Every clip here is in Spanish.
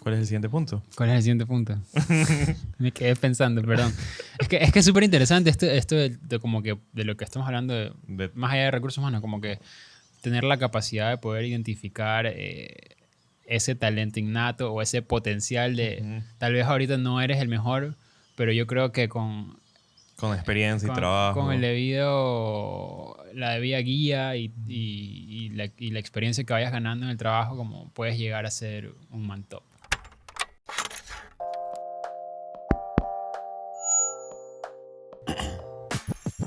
¿Cuál es el siguiente punto? ¿Cuál es el siguiente punto? Me quedé pensando, perdón. Es que es súper interesante esto de como que de lo que estamos hablando, más allá de recursos humanos, como que tener la capacidad de poder identificar ese talento innato o ese potencial de tal vez ahorita no eres el mejor, pero yo creo que Con experiencia y con el trabajo. la debida guía y la experiencia que vayas ganando en el trabajo, como puedes llegar a ser un man top.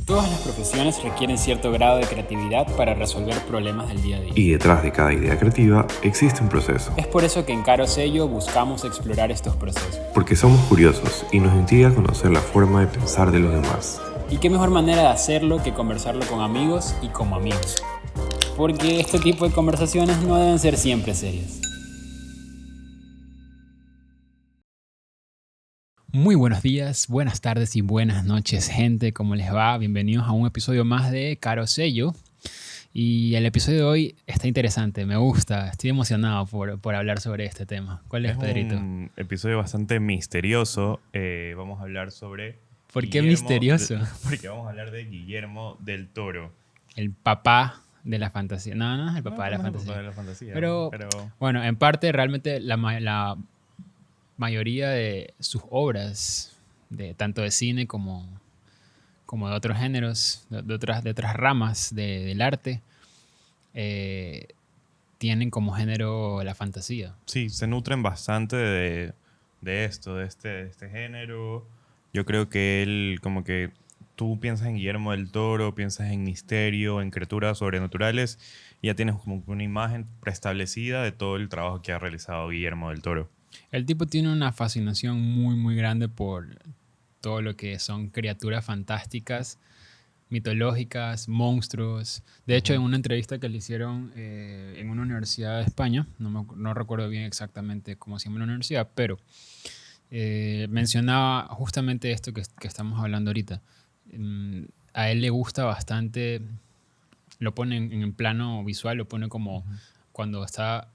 Todas las profesiones requieren cierto grado de creatividad para resolver problemas del día a día. Y detrás de cada idea creativa existe un proceso. Es por eso que en Caro Sello buscamos explorar estos procesos. Porque somos curiosos y nos intriga conocer la forma de pensar de los demás. Y qué mejor manera de hacerlo que conversarlo con amigos y como amigos. Porque este tipo de conversaciones no deben ser siempre serias. Muy buenos días, buenas tardes y buenas noches, gente. ¿Cómo les va? Bienvenidos a un episodio más de Caro Sello. Y el episodio de hoy está interesante, me gusta, estoy emocionado por hablar sobre este tema. ¿Cuál es, Pedrito? Un episodio bastante misterioso. Vamos a hablar sobre... ¿Por qué misterioso? Porque vamos a hablar de Guillermo del Toro. El papá de la fantasía. No es el papá de la fantasía. El papá de la fantasía. Pero bueno, en parte realmente la mayoría de sus obras, tanto de cine como de otros géneros, de otras ramas del arte, tienen como género la fantasía. Sí, se nutren bastante de este género. Yo creo que él, como que tú piensas en Guillermo del Toro, piensas en misterio, en criaturas sobrenaturales, y ya tienes como una imagen preestablecida de todo el trabajo que ha realizado Guillermo del Toro. El tipo tiene una fascinación muy, muy grande por todo lo que son criaturas fantásticas, mitológicas, monstruos. De hecho, en una entrevista que le hicieron en una universidad de España, no recuerdo bien exactamente cómo se llama la universidad, pero mencionaba justamente esto que estamos hablando ahorita. A él le gusta bastante, lo pone en el plano visual, lo pone como cuando está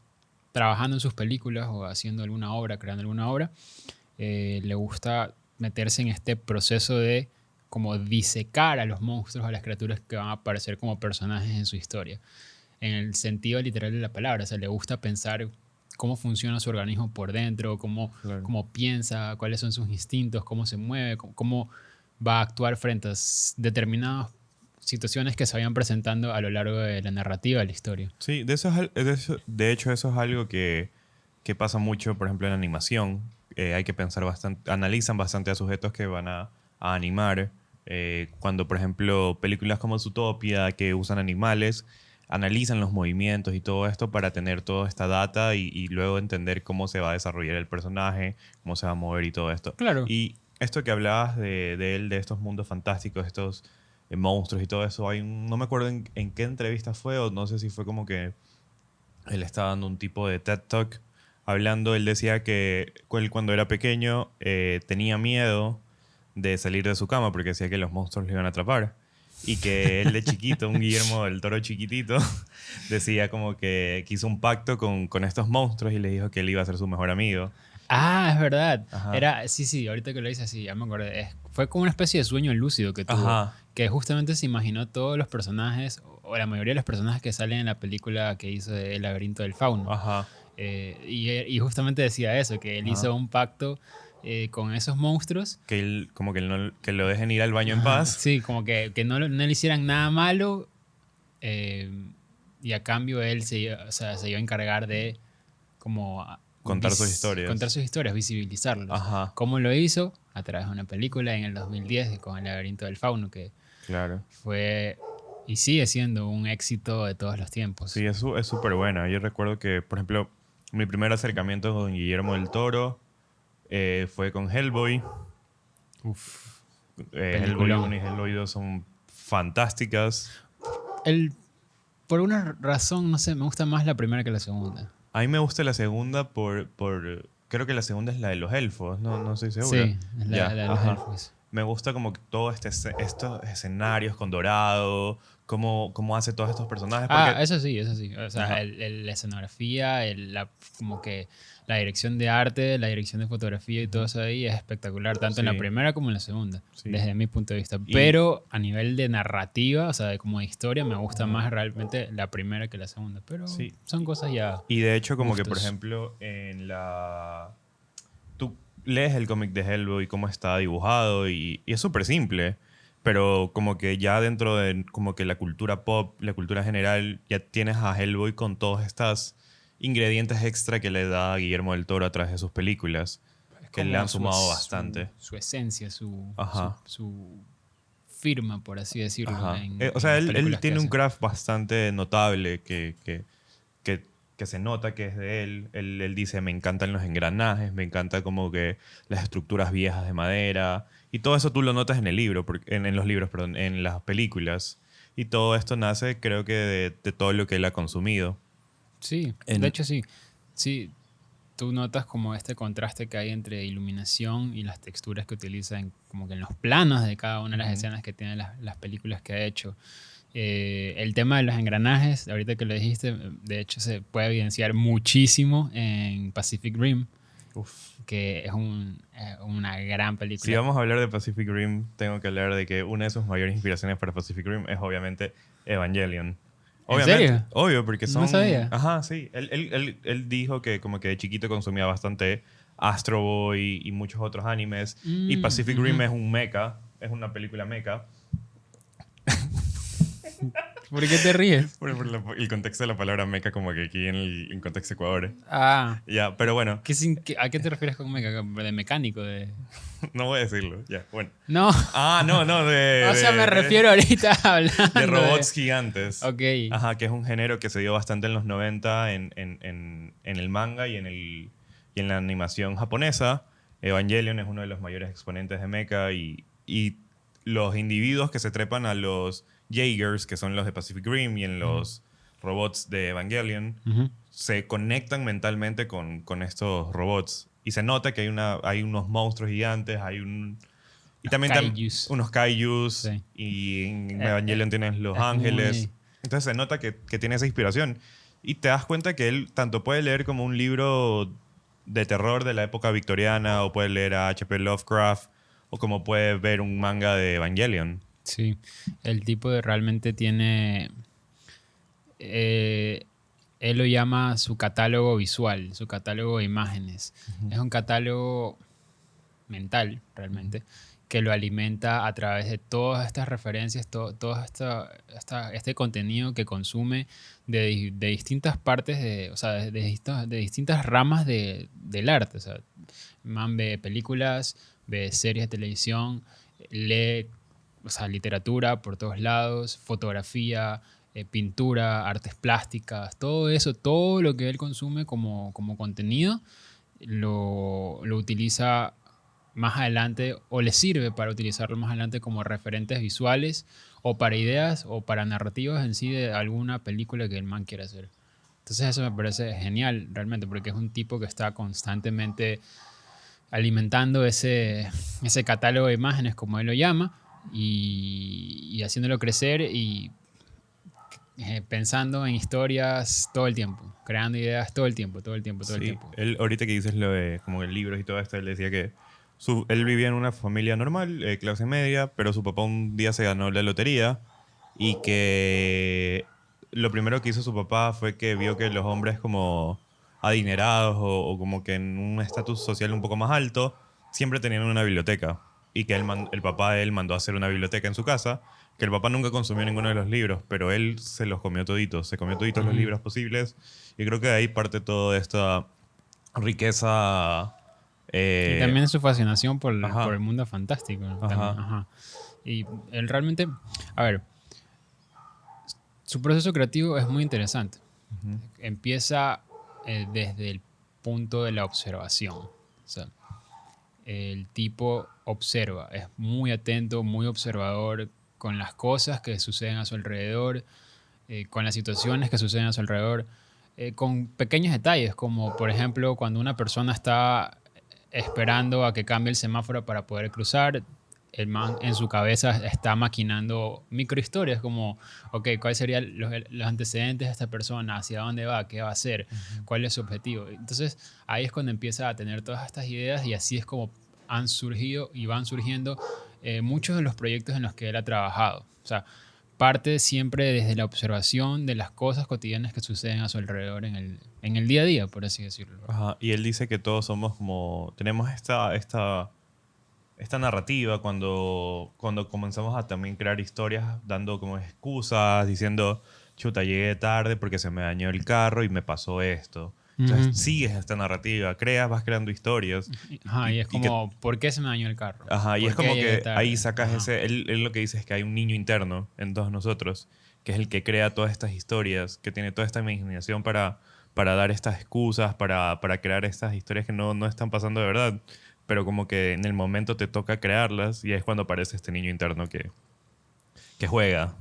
trabajando en sus películas o haciendo alguna obra, creando alguna obra, le gusta meterse en este proceso de como disecar a los monstruos, a las criaturas que van a aparecer como personajes en su historia. En el sentido literal de la palabra, o sea, le gusta pensar cómo funciona su organismo por dentro, cómo piensa, cuáles son sus instintos, cómo se mueve, cómo va a actuar frente a determinadas situaciones que se vayan presentando a lo largo de la narrativa de la historia. Sí, de hecho eso es algo que pasa mucho, por ejemplo, en animación. Hay que pensar bastante, analizan bastante a sujetos que van a animar. Cuando, por ejemplo, películas como Zootopia, que usan animales, analizan los movimientos y todo esto para tener toda esta data y luego entender cómo se va a desarrollar el personaje, cómo se va a mover y todo esto. Claro. Y esto que hablabas de él, de estos mundos fantásticos, estos monstruos y todo eso, no me acuerdo en qué entrevista fue, o no sé si fue como que él estaba dando un tipo de TED Talk hablando. Él decía que él, cuando era pequeño, tenía miedo de salir de su cama porque decía que los monstruos le iban a atrapar. Y que él de chiquito, un Guillermo del Toro chiquitito, decía como que hizo un pacto con estos monstruos y les dijo que él iba a ser su mejor amigo. Ah, es verdad. Ajá. Sí, ahorita que lo dices así, ya me acordé. Fue como una especie de sueño lúcido que tuvo. Ajá. Que justamente se imaginó todos los personajes, o la mayoría de los personajes que salen en la película que hizo de El laberinto del fauno. Ajá. Y justamente decía eso, que él hizo un pacto con esos monstruos. Que él, como que lo dejen ir al baño en paz. Sí, como que no le hicieran nada malo. Y a cambio él se iba a encargar de como contar sus historias, visibilizarlos. Ajá. ¿Cómo lo hizo? A través de una película en el 2010 con El laberinto del fauno, que fue y sigue siendo un éxito de todos los tiempos. Sí, eso es súper buena. Yo recuerdo que, por ejemplo, mi primer acercamiento con Guillermo del Toro fue con Hellboy. Hellboy 1 y Hellboy 2 son fantásticas. Por una razón, no sé, me gusta más la primera que la segunda. A mí me gusta la segunda por creo que la segunda es la de los elfos, no estoy seguro. Sí, es la de los elfos. me gusta como que todo estos escenarios con dorado, cómo hace todos estos personajes. Porque, Ah, eso sí, eso sí. O sea, ajá, la escenografía, como que la dirección de arte, la dirección de fotografía y todo ujú, eso ahí es espectacular, tanto en la sí, primera como en la segunda, sí. desde mi punto de vista. Y, Pero a nivel de narrativa, o sea, de como de historia, me gusta ajá, más realmente la primera que la segunda. Pero sí. son cosas ya Y de hecho, como que, por gustos. ejemplo, tú lees el cómic de Hellboy, cómo está dibujado, y es súper simple, pero como que ya dentro de como que la cultura pop, la cultura general, ya tienes a Hellboy con todos estos ingredientes extra que le da Guillermo del Toro a través de sus películas, Es que le han como sumado bastante. su esencia, Ajá. su firma, por así decirlo, Ajá. O en sea, las él películas que tiene un hace. craft bastante notable que, que se nota que es de él. Él dice, me encantan los engranajes, me encanta como que las estructuras viejas de madera. Y todo eso tú lo notas en el libro, en los libros, perdón, en las películas. Y todo esto nace, creo que, de todo lo que él ha consumido. Sí, de En, hecho sí. Sí, tú notas como este contraste que hay entre iluminación y las texturas que utiliza como que en los planos de cada una de las Ujú. escenas que tienen las películas que ha hecho. El tema de los engranajes, ahorita que lo dijiste, de hecho se puede evidenciar muchísimo en Pacific Rim, Uf. que es una gran Si película. vamos a hablar de Pacific Rim, tengo que hablar de que una de sus mayores inspiraciones para Pacific Rim es obviamente Evangelion. ¿En Obviamente, serio? obvio, porque No son... sabía. Ajá, sí. Él dijo que como que de chiquito consumía bastante Astro Boy y muchos otros animes. Y Pacific Rim Ujú. es un mecha, es una película mecha. ¿Por qué te ríes? El contexto de la palabra mecha como que aquí en contexto Ecuador. Ah, Ya, pero bueno, ¿a qué te refieres con de mecánico? no voy a decirlo. Ya, bueno. No, Ah, no, no, o sea, me refiero ahorita de hablando de... robots gigantes. Ok. Ajá, que es un género que se dio bastante en los 90 en el manga y en la animación japonesa. Evangelion es uno de los mayores exponentes de mecha y los individuos que se trepan a los Jaegers, que son los de Pacific Rim, y en Ujú, los robots de Evangelion, ujú. se conectan mentalmente con estos robots. Y se nota que hay unos monstruos gigantes, y Los también kaijus. unos kaijus, Sí. y en Eh, eh, Evangelion tienes los es ángeles. muy... Entonces se nota que tiene esa inspiración. Y te das cuenta que él tanto puede leer como un libro de terror de la época victoriana, o puede leer a H.P. Lovecraft, o como puede ver un manga de Evangelion. Sí, el tipo realmente tiene... eh, él lo llama su catálogo visual, su catálogo de imágenes. Ujú, Es un catálogo mental, ujú, realmente, que lo alimenta a través de todas estas referencias, todo este contenido que consume de distintas partes, o sea, de distintas ramas del arte. O sea, man ve películas, ve series de televisión, lee, o sea, literatura por todos lados, fotografía, pintura, artes plásticas, todo eso, todo lo que él consume como contenido, lo utiliza más adelante o le sirve para utilizarlo más adelante como referentes visuales o para ideas o para narrativas en sí de alguna película que el man quiera hacer. Entonces eso me parece genial realmente porque es un tipo que está constantemente alimentando ese catálogo de imágenes como él lo llama y haciéndolo crecer y pensando en historias todo el tiempo, creando ideas todo el tiempo, todo el tiempo, todo el sí, tiempo. él ahorita que dices lo de como el libros y todo esto, él decía que él vivía en una familia normal, clase media, pero su papá un día se ganó la lotería y que lo primero que hizo su papá fue que vio que los hombres como adinerados o como que en un estatus social un poco más alto siempre tenían una biblioteca y que el papá de él mandó a hacer una biblioteca en su casa, que el papá nunca consumió ninguno de los libros, pero él se los comió toditos, se comió toditos los Ujú. libros posibles y creo que de ahí parte toda esta riqueza. Y eh, también su fascinación por el ajá, mundo fantástico, ¿no? También, ajá. ajá. Y él realmente, a ver, su proceso creativo es muy interesante. Ujú, Empieza desde el punto de la observación. O sea, el tipo observa, es muy atento, muy observador con las cosas que suceden a su alrededor, con las situaciones que suceden a su alrededor, con pequeños detalles, como por ejemplo cuando una persona está esperando a que cambie el semáforo para poder cruzar, el man en su cabeza está maquinando microhistorias como, ok, ¿cuáles serían los antecedentes de esta persona? ¿Hacia dónde va? ¿Qué va a hacer? ¿Cuál es su objetivo? Entonces ahí es cuando empieza a tener todas estas ideas y así es como han surgido y van surgiendo muchos de los proyectos en los que él ha trabajado. O sea, parte siempre desde la observación de las cosas cotidianas que suceden a su alrededor en el día a día, por así decirlo. Ajá, y él dice que todos somos como, tenemos esta narrativa cuando comenzamos a también crear historias dando como excusas, diciendo, chuta, llegué tarde porque se me dañó el carro y me pasó esto. Entonces sigues esta narrativa, vas creando historias. Ajá, y es y que como, ¿por qué se me dañó el carro? Ajá, y ¿Por es qué como llegué que tarde? ahí sacas Ajá. ese, él lo que dice es que hay un niño interno en todos nosotros, que es el que crea todas estas historias, que tiene toda esta imaginación para dar estas excusas, para crear estas historias que no están pasando de verdad, pero como que en el momento te toca crearlas y es cuando aparece este niño interno que juega.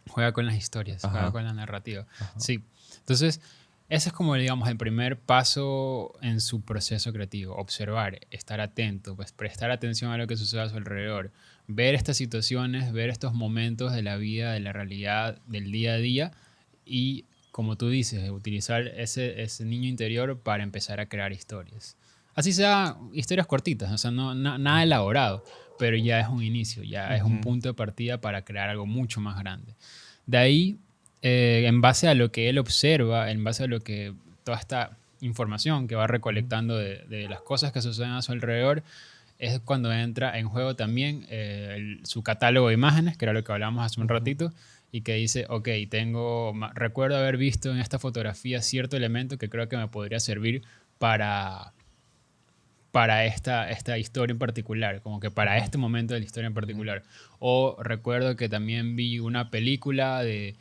Juega con las historias, juega Ajá. con la narrativa. Sí. Entonces, ese es como, digamos, el primer paso en su proceso creativo. Observar, estar atento, pues prestar atención a lo que sucede a su alrededor. Ver estas situaciones, ver estos momentos de la vida, de la realidad, del día a día y, como tú dices, utilizar ese niño interior para empezar a crear historias. Así sea historias cortitas, o sea, nada elaborado, pero ya es un inicio, ya es un Ujú. punto de partida para crear algo mucho más grande. De ahí, en base a lo que él observa, en base a lo que toda esta información que va recolectando de las cosas que suceden a su alrededor, es cuando entra en juego también su catálogo de imágenes, que era lo que hablábamos hace un ratito, y que dice, ok, recuerdo haber visto en esta fotografía cierto elemento que creo que me podría servir para, para esta historia en particular, como que para este momento de la historia en particular. O recuerdo que también vi una película de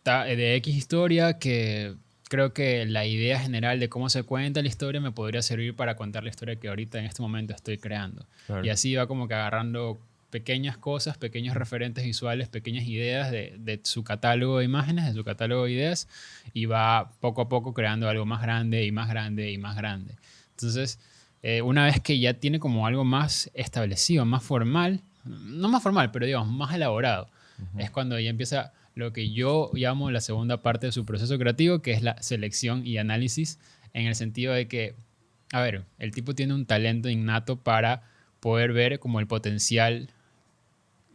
X historia que creo que la idea general de cómo se cuenta la historia me podría servir para contar la historia que ahorita en este momento estoy creando. Claro. Y así va como que agarrando pequeñas cosas, pequeños referentes visuales, pequeñas ideas de su catálogo de imágenes, de su catálogo de ideas, y va poco a poco creando algo más grande y más grande y más grande. Entonces, una vez que ya tiene como algo más establecido, más formal, no más formal, pero digamos, más elaborado, es cuando ya empieza lo que yo llamo la segunda parte de su proceso creativo, que es la selección y análisis, en el sentido de que, a ver, el tipo tiene un talento innato para poder ver como el potencial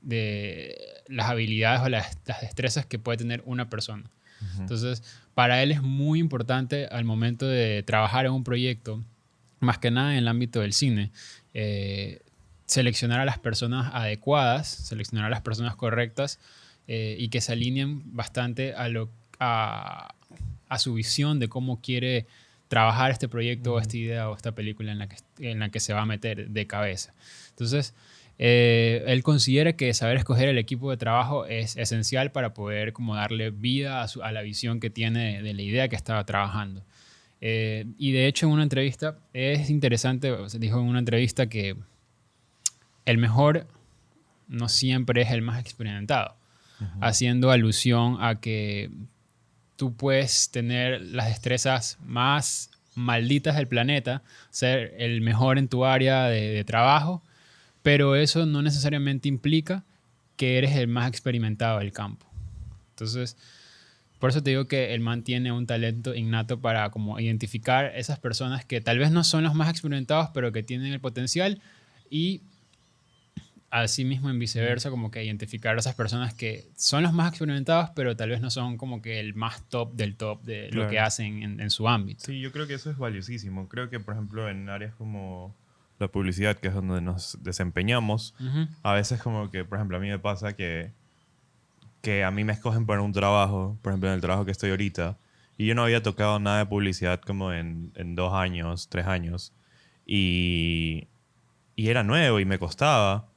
de las habilidades o las destrezas que puede tener una persona. Entonces, para él es muy importante al momento de trabajar en un proyecto, más que nada en el ámbito del cine, seleccionar a las personas adecuadas, seleccionar a las personas correctas y que se alineen bastante a su visión de cómo quiere trabajar este proyecto o esta idea o esta película en la que se va a meter de cabeza. Entonces, él considera que saber escoger el equipo de trabajo es esencial para poder como darle vida a la visión que tiene de la idea que estaba trabajando. Y de hecho en una entrevista, es interesante, se dijo en una entrevista que el mejor no siempre es el más experimentado, haciendo alusión a que tú puedes tener las destrezas más malditas del planeta, ser el mejor en tu área de trabajo, pero eso no necesariamente implica que eres el más experimentado del campo. Entonces, por eso te digo que el man tiene un talento innato para como identificar esas personas que tal vez no son los más experimentados, pero que tienen el potencial y así mismo en viceversa, como que identificar a esas personas que son los más experimentados, pero tal vez no son como que el más top del top de lo que Claro. hacen en su ámbito. Sí, yo creo que eso es valiosísimo. Creo que, por ejemplo, en áreas como la publicidad, que es donde nos desempeñamos, a veces como que, por ejemplo, a mí me pasa que a mí me escogen para un trabajo, por ejemplo, en el trabajo que estoy ahorita, y yo no había tocado nada de publicidad como en 2 años, 3 años, y era nuevo y me costaba,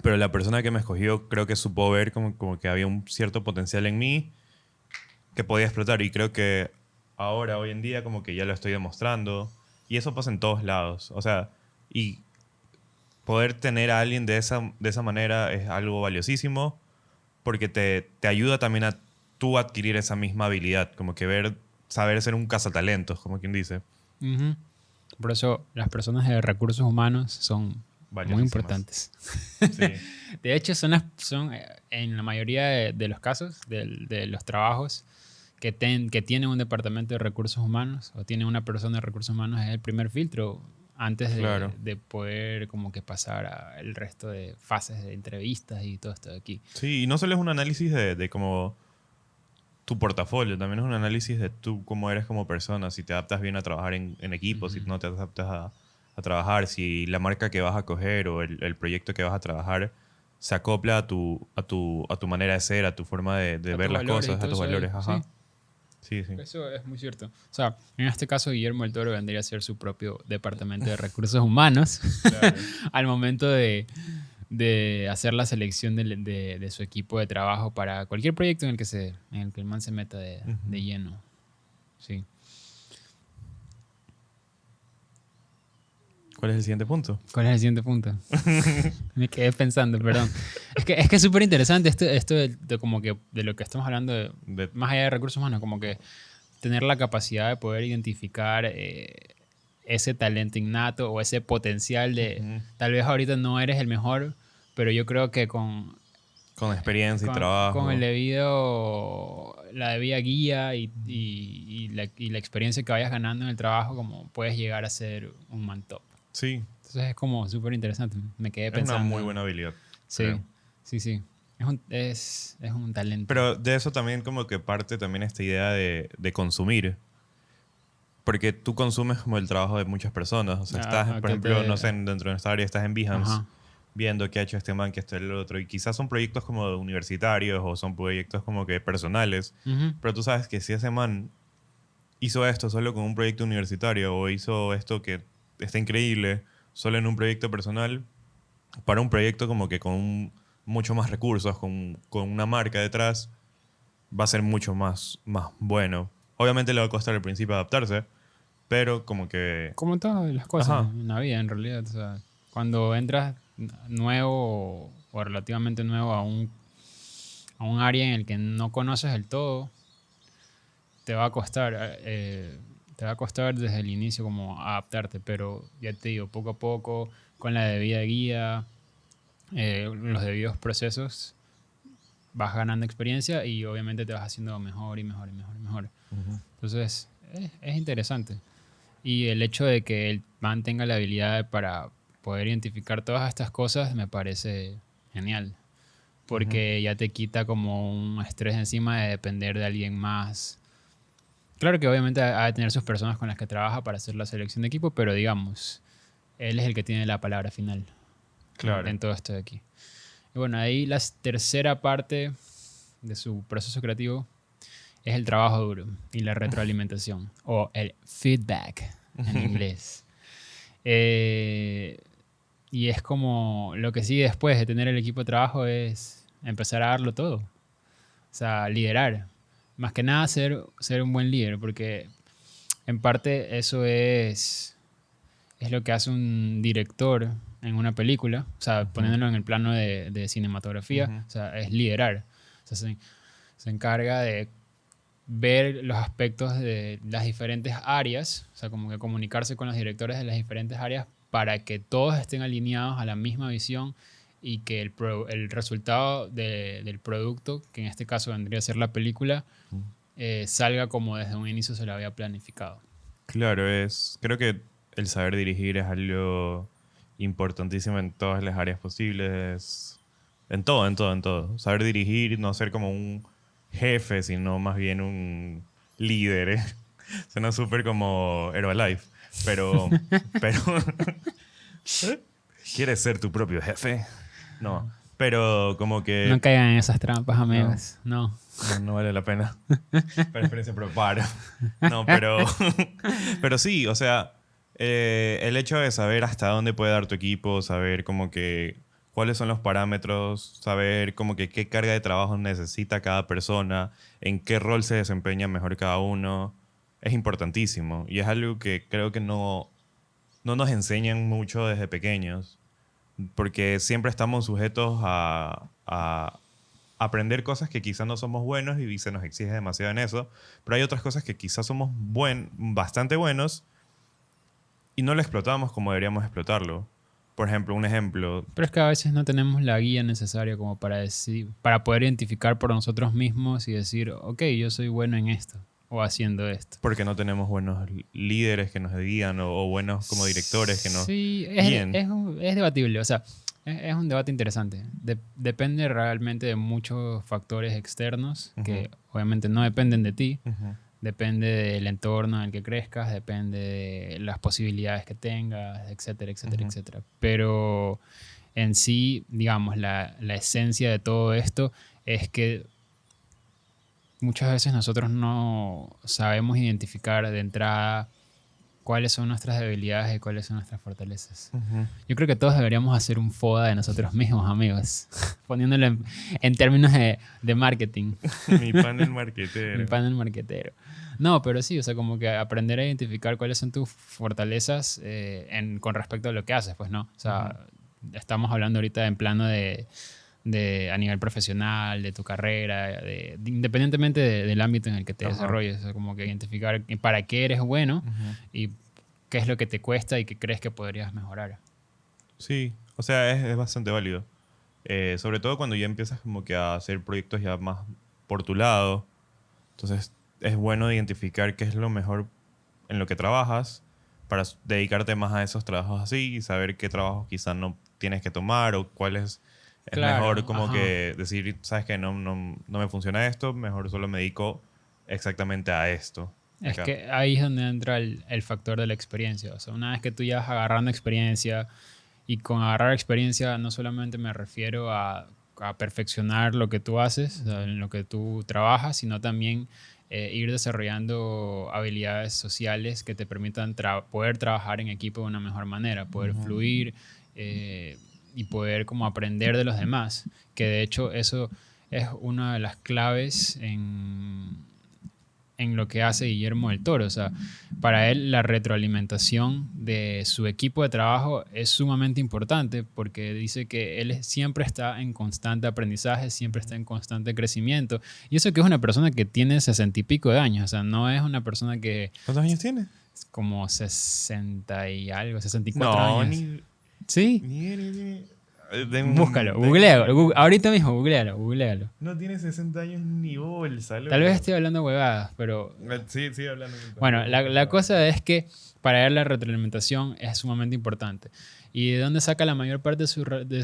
pero la persona que me escogió creo que supo ver como que había un cierto potencial en mí que podía explotar, y creo que ahora, hoy en día, como que ya lo estoy demostrando, y eso pasa en todos lados, o sea, y poder tener a alguien de esa manera es algo valiosísimo, porque te ayuda también a tú adquirir esa misma habilidad, como que saber ser un cazatalentos, como quien dice. Por eso las personas de recursos humanos son muy valiosísimas. importantes. Sí. De hecho, son en la mayoría de los casos, de los trabajos que tienen un departamento de recursos humanos o tienen una persona de recursos humanos, es el primer filtro antes Claro. de poder como que pasar al resto de fases de entrevistas y todo esto de aquí. Sí, y no solo es un análisis de como tu portafolio, también es un análisis de tú cómo eres como persona, si te adaptas bien a trabajar en equipo, si no te adaptas a trabajar, si la marca que vas a coger o el proyecto que vas a trabajar se acopla a tu manera de ser, a tu forma de A ver tus las valores y cosas, a todo tus eso ahí, valores. Ajá. sí. Sí, sí. Eso es muy cierto. O sea, en este caso Guillermo del Toro vendría a ser su propio departamento de recursos humanos Claro. al momento de hacer la selección de su equipo de trabajo para cualquier proyecto en el que el man se meta de lleno. Sí. ¿Cuál es el siguiente punto? ¿Cuál es el siguiente punto? Me quedé pensando, perdón. Es que es súper interesante esto de como que de lo que estamos hablando, más allá de recursos humanos, como que tener la capacidad de poder identificar ese talento innato o ese potencial de tal vez ahorita no eres el mejor, pero yo creo que Con experiencia y trabajo. con la debida guía y la experiencia que vayas ganando en el trabajo, como puedes llegar a ser un man top. Sí, Entonces es como súper interesante. Me quedé es pensando. una muy buena habilidad. Sí, creo. sí. Es un talento. Pero de eso también como que parte también esta idea de consumir. Porque tú consumes como el trabajo de muchas personas. O sea, estás, por Que ejemplo, no sé, dentro de nuestra área estás en Behance Ajá. viendo qué ha hecho este man, qué ha hecho el otro. Y quizás son proyectos como universitarios o son proyectos como que personales. Ujú. Pero tú sabes que si ese man hizo esto solo con un proyecto universitario o hizo esto que está increíble solo en un proyecto personal, para un proyecto como que con mucho más recursos, con una marca detrás, va a ser mucho más bueno. Obviamente le va a costar al principio adaptarse, pero como que... Como todas las cosas Ajá. en la vida, en realidad. O sea, cuando entras nuevo o relativamente nuevo a un área en el que no conoces del todo, te va a costar. Te va a costar desde el inicio como adaptarte, pero ya te digo, poco a poco, con la debida guía, los debidos procesos, vas ganando experiencia y obviamente te vas haciendo mejor y mejor y mejor y mejor. Entonces, es interesante. Y el hecho de que él mantenga la habilidad para poder identificar todas estas cosas me parece genial. Porque ya te quita como un estrés encima de depender de alguien más. Claro que obviamente ha de tener sus personas con las que trabaja para hacer la selección de equipo, pero digamos, él es el que tiene la palabra final Claro. en todo esto de aquí. Y bueno, ahí la tercera parte de su proceso creativo es el trabajo duro y la retroalimentación, o el feedback en inglés. Y es como lo que sigue después de tener el equipo de trabajo es empezar a darlo todo. O sea, liderar. Más que nada ser un buen líder, porque en parte eso es lo que hace un director en una película, o sea, poniéndolo en el plano de cinematografía, o sea, es liderar. O sea, se encarga de ver los aspectos de las diferentes áreas, o sea, como que comunicarse con los directores de las diferentes áreas para que todos estén alineados a la misma visión y que el resultado del producto, que en este caso vendría a ser la película, salga como desde un inicio se lo había planificado. Claro, creo que el saber dirigir es algo importantísimo en todas las áreas posibles. En todo, en todo, en todo. Saber dirigir, no ser como un jefe, sino más bien un líder. ¿Eh? Suena súper como Herbalife. Pero ¿quieres ser tu propio jefe? No. Pero como que No caigan en esas trampas, amigos. No. no vale la pena. Para experiencia propia. No, pero sí, o sea, el hecho de saber hasta dónde puede dar tu equipo, saber como que cuáles son los parámetros, saber como que qué carga de trabajo necesita cada persona, en qué rol se desempeña mejor cada uno, es importantísimo. Y es algo que creo que no nos enseñan mucho desde pequeños, porque siempre estamos sujetos a aprender cosas que quizás no somos buenos y se nos exige demasiado en eso, pero hay otras cosas que quizás somos bastante buenos y no lo explotamos como deberíamos explotarlo. por ejemplo, un ejemplo, Pero es que a veces no tenemos la guía necesaria como para decir, para poder identificar por nosotros mismos y decir, ok, yo soy bueno en esto o haciendo esto. porque no tenemos buenos líderes que nos guían o buenos como directores que nos Sí, guíen. es debatible, o sea, es un debate interesante. Depende realmente de muchos factores externos que obviamente no dependen de ti. Ujú. Depende del entorno en el que crezcas, depende de las posibilidades que tengas, etcétera, etcétera, Ujú. etcétera. Pero en sí, digamos, la esencia de todo esto es que muchas veces nosotros no sabemos identificar de entrada cuáles son nuestras debilidades y cuáles son nuestras fortalezas. Ujú. Yo creo que todos deberíamos hacer un FODA de nosotros mismos, amigos, poniéndolo en términos de marketing. Mi panel Mi marketero. panel marketero. No, pero sí, o sea, como que aprender a identificar cuáles son tus fortalezas con respecto a lo que haces, pues, ¿no? O sea, estamos hablando ahorita en plano de a nivel profesional, de tu carrera, independientemente del ámbito en el que te Ajá. desarrolles, o sea, como que identificar para qué eres bueno Ujú. y qué es lo que te cuesta y qué crees que podrías mejorar. Sí, o sea, es bastante válido. Sobre todo cuando ya empiezas como que a hacer proyectos ya más por tu lado. Entonces es bueno identificar qué es lo mejor en lo que trabajas para dedicarte más a esos trabajos así y saber qué trabajos quizás no tienes que tomar o cuáles es mejor Claro, como ajá. que decir, sabes que no me funciona esto, mejor solo me dedico exactamente a esto. Es Acá. que ahí es donde entra el factor de la experiencia. O sea, una vez que tú ya vas agarrando experiencia, y con agarrar experiencia no solamente me refiero a perfeccionar lo que tú haces, o sea, en lo que tú trabajas, sino también ir desarrollando habilidades sociales que te permitan poder trabajar en equipo de una mejor manera, poder fluir y poder como aprender de los demás. Que de hecho eso es una de las claves en lo que hace Guillermo del Toro. O sea, para él la retroalimentación de su equipo de trabajo es sumamente importante porque dice que él siempre está en constante aprendizaje, siempre está en constante crecimiento. Y eso que es una persona que tiene 60 y pico de años. O sea, no es una persona que ¿Cuántos años tienes? es como 60 y algo, 64 No, años. Sí, ni búscalo, googlealo. Ahorita mismo, googlealo. No tiene 60 años ni bolsa, loco. Tal vez estoy hablando huevadas, pero Sí, sí, hablando. bueno, la cosa es que para él la retroalimentación es sumamente importante. ¿Y de dónde saca la mayor parte de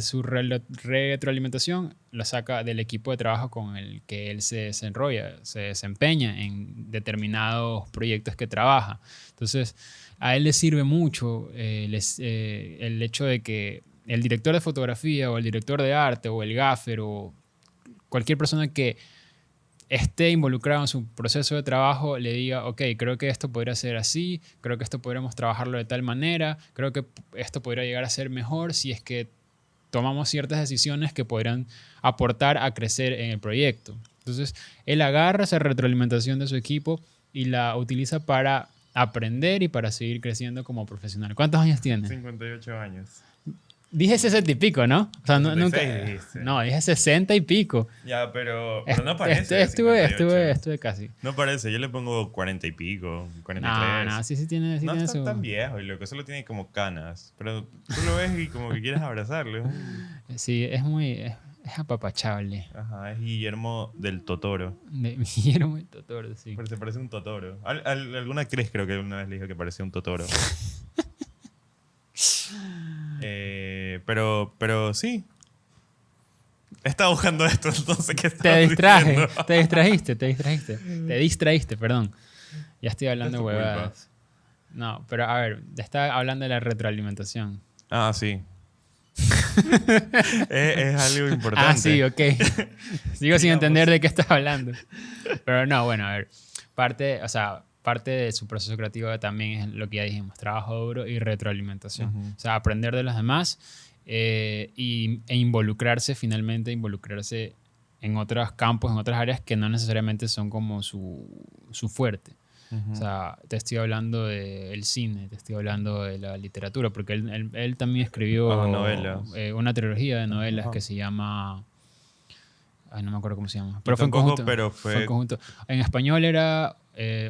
su retroalimentación? La saca del equipo de trabajo con el que él se desempeña en determinados proyectos que trabaja. Entonces, a él le sirve mucho el hecho de que el director de fotografía o el director de arte o el gaffer o cualquier persona que esté involucrado en su proceso de trabajo le diga, ok, creo que esto podría ser así, creo que esto podríamos trabajarlo de tal manera, creo que esto podría llegar a ser mejor si es que tomamos ciertas decisiones que podrían aportar a crecer en el proyecto. Entonces, él agarra esa retroalimentación de su equipo y la utiliza para aprender y para seguir creciendo como profesional. ¿Cuántos años tiene? 58 años. Dije 60 y pico, ¿no? O sea, 66 dijiste. no, dije 60 y pico. Ya, pero no parece. Estuve casi. No parece, yo le pongo 40 y pico, 43. No, sí tiene, No tiene está su... tan viejo, y loco, solo tiene como canas. Pero tú lo ves y como que quieres abrazarlo. Sí, es apapachable. Ajá, es Guillermo del Totoro. Guillermo del Totoro, sí. Pero se parece a un Totoro. Alguna actriz creo que una vez le dijo que parecía un Totoro. Pero sí. Estaba buscando esto, entonces, ¿qué estaba diciendo? Te distraíste, perdón. Ya estoy hablando Es tu culpa. huevadas. No, pero a ver, estaba hablando de la retroalimentación. Ah, sí. es algo importante. Ah, sí, ok. Sigo sin entender de qué estás hablando. Pero no, bueno, a ver. Parte de su proceso creativo también es lo que ya dijimos, trabajo duro y retroalimentación. Ujú. O sea, aprender de los demás e involucrarse en otros campos, en otras áreas que no necesariamente son como su fuerte. Ujú. O sea, te estoy hablando del cine, te estoy hablando de la literatura, porque él también escribió novelas. una trilogía de novelas Ajá. que se llama... Ay, no me acuerdo cómo se llama. Yo Pero fue en tampoco, conjunto. pero Fue en conjunto. En español era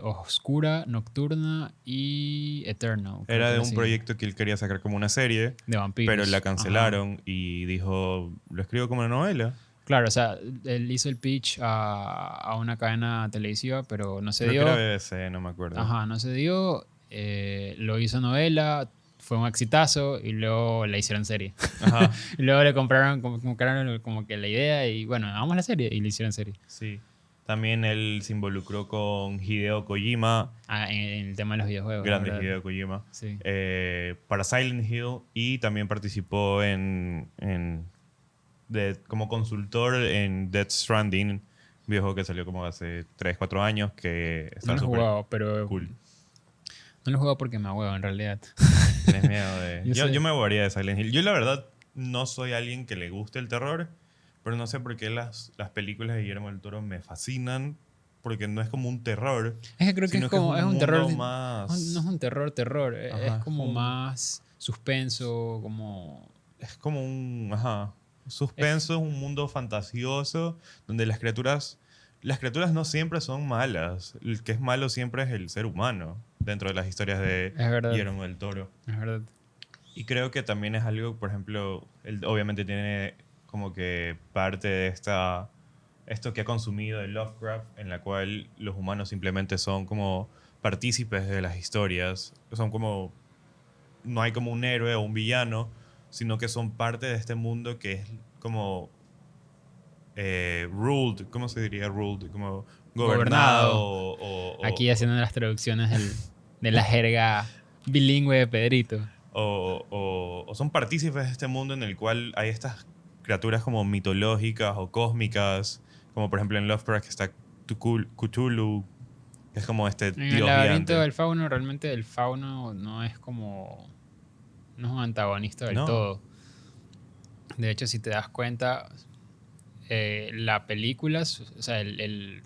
Oscura, Nocturna y Eternal. Creo Era que de le un sigue. proyecto que él quería sacar como una serie, De vampiros. pero la Ajá. cancelaron y dijo, lo escribo como una novela. Claro, o sea, él hizo el pitch a una cadena televisiva, pero no se Creo que era dio. BBC, no me acuerdo. Ajá, no se dio. Lo hizo novela, fue un exitazo y luego la hicieron serie. Ajá, Y luego le compraron como que la idea y bueno, hagamos la serie y le hicieron serie. sí. También él se involucró con Hideo Kojima, Ah, en el tema de los videojuegos, la grande verdad. Hideo Kojima, Sí. para Silent Hill y también participó como consultor en Death Stranding, un videojuego que salió como hace 3 4 años, que No está lo he súper jugado, pero cool. no lo he jugado porque me huevo en realidad. Tienes miedo de... Yo sé. Yo me movería de Silent Hill. Yo la verdad no soy alguien que le guste el terror, pero no sé por qué las películas de Guillermo del Toro me fascinan, porque no es como un terror, Es que creo que sino es como, que es es un un terror, mundo no es más... un terror, es Ajá, como más suspenso, como... es como un... Ajá, Es, suspenso, es un mundo fantasioso, donde las criaturas no siempre son malas. El que es malo siempre es el ser humano, dentro de las historias de es verdad, Guillermo del Toro. es verdad. Y creo que también es algo, por ejemplo, él obviamente tiene como que parte de esto que ha consumido de Lovecraft, en la cual los humanos simplemente son como partícipes de las historias, son como, no hay como un héroe o un villano, sino que son parte de este mundo que es como ruled, ¿cómo se diría ruled? Como gobernado Gobernado, aquí haciendo las traducciones de la jerga bilingüe de Pedrito. o son partícipes de este mundo en el cual hay estas criaturas como mitológicas o cósmicas, como por ejemplo en Lovecraft que está Cthulhu, que es como este En el dios laberinto gigante. del fauno, realmente el fauno no es como... No es un antagonista del No, todo. De hecho, si te das cuenta, la película, o sea, el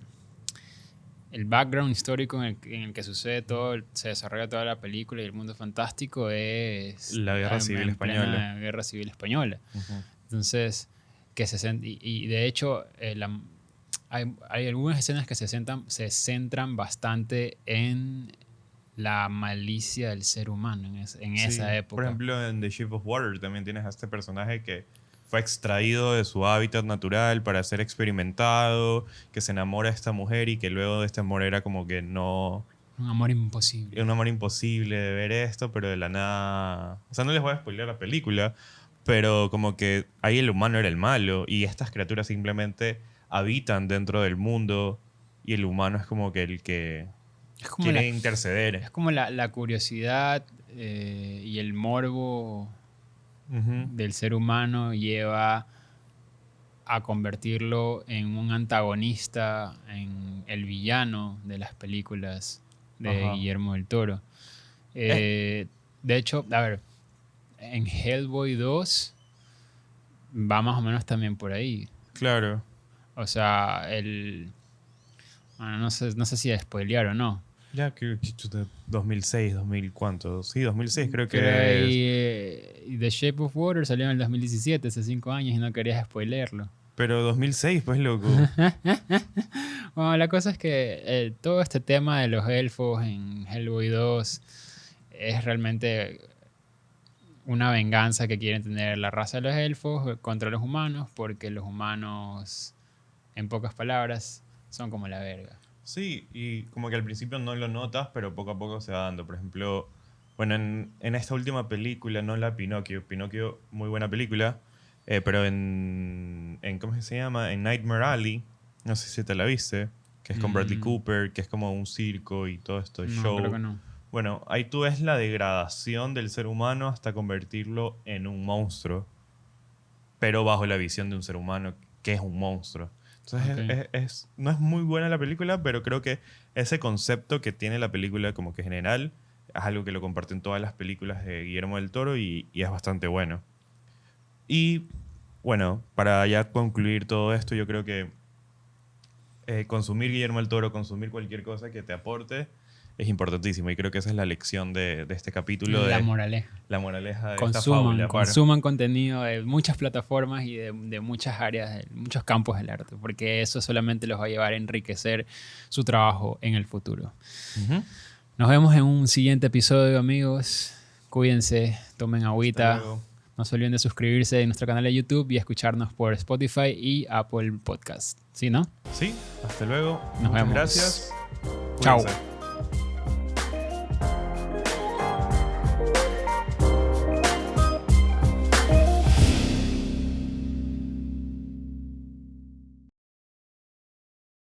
background histórico en el que sucede todo, se desarrolla toda la película y el mundo fantástico es la guerra civil en española. plena guerra civil española. Ujú. Entonces, y de hecho, hay algunas escenas que se centran bastante en la malicia del ser humano en esa Sí, por época. ejemplo en The Shape of Water también tienes a este personaje que fue extraído de su hábitat natural para ser experimentado, que se enamora de esta mujer y que luego de este amor era como que no, Un amor imposible. un amor imposible de ver esto, pero de la nada... O sea, no les voy a spoiler la película, pero como que ahí el humano era el malo y estas criaturas simplemente habitan dentro del mundo y el humano es como que el que Es como quiere la, interceder. es como la curiosidad y el morbo Ujú. del ser humano lleva a convertirlo en un antagonista, en el villano de las películas de Ajá. Guillermo del Toro. Eh, Eh, de hecho, a ver, en Hellboy 2 va más o menos también por ahí. claro. O sea, bueno, no sé si spoilear o no. Ya que 2006, 2000, ¿cuánto? Sí, 2006 creo Creo que es. y The Shape of Water salió en el 2017, hace 5 años y no querías spoilearlo. Pero 2006, pues loco. Bueno, la cosa es que todo este tema de los elfos en Hellboy 2 es realmente una venganza que quieren tener la raza de los elfos contra los humanos, porque los humanos, en pocas palabras, son como la verga. Sí, y como que al principio no lo notas, pero poco a poco se va dando. Por ejemplo, bueno, en esta última película, no la Pinocchio, Pinocchio, muy buena película, pero ¿cómo es que se llama? En Nightmare Alley, no sé si te la viste, que es con Bradley Mm, Cooper, que es como un circo y todo esto de no, creo show. que no. Bueno, ahí tú ves la degradación del ser humano hasta convertirlo en un monstruo, pero bajo la visión de un ser humano que es un monstruo. Entonces Ok. no es muy buena la película, pero creo que ese concepto que tiene la película como que general es algo que lo comparten todas las películas de Guillermo del Toro y es bastante bueno. Y bueno, para ya concluir todo esto, yo creo que consumir Guillermo del Toro, consumir cualquier cosa que te aporte, es importantísimo. Y creo que esa es la lección de este capítulo. La moraleja. La moraleja de esta fábula. Consuman contenido de muchas plataformas y de muchas áreas, de muchos campos del arte, porque eso solamente los va a llevar a enriquecer su trabajo en el futuro. Nos vemos en un siguiente episodio, amigos. Cuídense, tomen agüita. No se olviden de suscribirse a nuestro canal de YouTube y escucharnos por Spotify y Apple Podcast. ¿Sí, no? Sí, hasta luego. Nos vemos. Gracias. Chao. Cuídense.